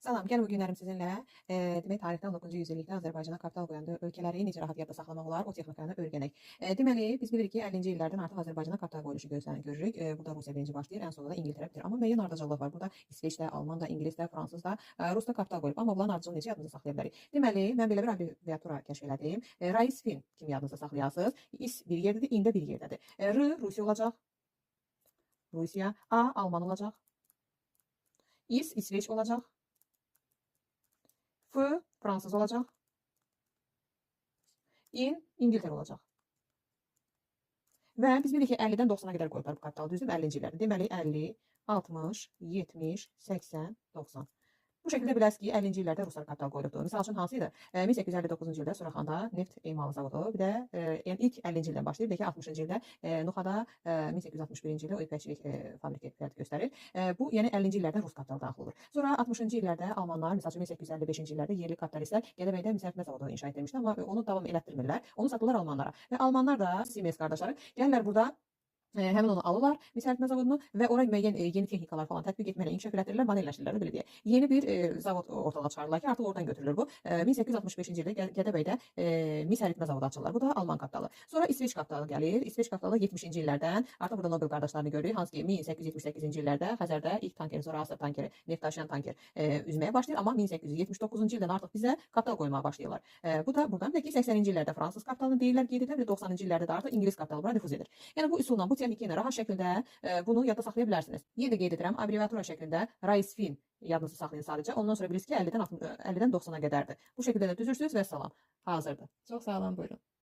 Salam, gəlin bu günlərim sizinlə demək tarixdə 19-cu yüzillikdə Azərbaycana kapital qoyan ölkələri necə rahat yadda saxlamaq olar, o texnikanı öyrənək. Deməli, biz bilirik ki, 50-ci illərdən artıq Azərbaycana kapital qoyuluşu görürük. Burada Rusiya birinci başlayır, ən sonunda da İngiltərə bitir. Amma müəyyən ardıcıllıq var. Burada İsveç də, Alman da, İngilis də, Fransız da, Rus da kapital qoyub. Amma bunların ardıcıllığını necə yadınızda saxlaya bilərik? Deməli, mən belə bir abreviatura kəşf elədim. Raisfin kimi yadınızda saxlayasınız. İs bir yerdədir, in də bir yerdədir. R Rusiya olacaq. Rusiya. A Alman olacaq. İs İsveç olacaq. F Fransız olacaq. İn İngiltərə olacaq. Və biz bilirik ki, 50-dən 90-a qədər qoyublar bu kapitalı, düzdür, 50-ci illərdə. Deməli, 50, 60, 70, 80, 90. Bu şəkildə bilərsiniz ki, 50-ci illərdə Ruslar kapital qoyulubdur. Misal üçün hansı idi? 1859-cu ildə Suraxanda neft emalı zavodu, bir də yəni ilk 50-ci ildən başlayır, bir də ki 60-cı ildə Nuxada 1861-ci ildə o ipəkçilik fabriki fəaliyyət göstərir. Bu yəni 50-ci illərdə Rus kapitalı daxil olur. Sonra 60-cı illərdə Almanlar, misal üçün 1855-ci illərdə yerli kapitalistlər Gədəbəydə misəritmə zavodu inşa etdirmişdi, amma onu davam elətdirmirlər. Onu satırlar Almanlara. Və Almanlar da Siemens qardaşları gəlirlər burada həmin onu alırlar, misəritmə zavodunu və ora müəyyən yeni texnikalar falan tətbiq etməklə inkişaf elətdirirlər, modelləşdirirlər, belə deyək. Yeni bir zavod ortalığa çıxarırlar ki, artıq oradan götürülür bu. 1865-ci ildə Gədəbəydə misəritmə zavodu açırlar. Bu da Alman kapitalı. Sonra İsveç kapitalı gəlir. İsveç kapitalı 70-ci illərdən artıq burada Nobel qardaşlarını görürük. Hansı ki 1878-ci illərdə Xəzərdə ilk tankeri, sonra Asya tankeri, neft daşıyan tanker üzməyə başlayır, amma 1879-cu ildən artıq bizə kapital qoymağa başlayırlar. Bu da buradan bir də ki 80-ci illərdə Fransız kapitalını deyirlər, qeyd edirlər, 90-cı illərdə də artıq İngilis kapitalı bura nüfuz edir. Yəni bu üsulla, bu texniki ilə rahat şəkildə bunu yadda saxlaya bilərsiniz. Yenə də qeyd edirəm, abreviatura şəklində Raisfin yadınızda saxlayın sadəcə. Ondan sonra bilirsiniz ki 50-dən 90-a qədərdir. Bu şəkildə də düzürsünüz və salam. Hazırdır. Çox sağ olun, buyurun.